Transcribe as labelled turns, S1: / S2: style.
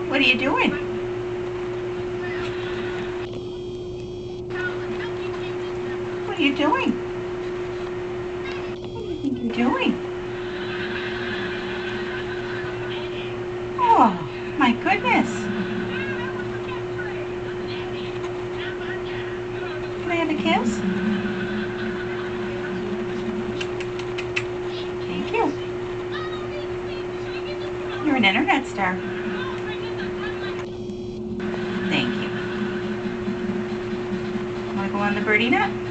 S1: What are you doing? What are you doing? What do you think you're doing? Oh, my goodness. Can I have a kiss? Thank you. You're an internet star. Thank you. Want to go on the birdie nut?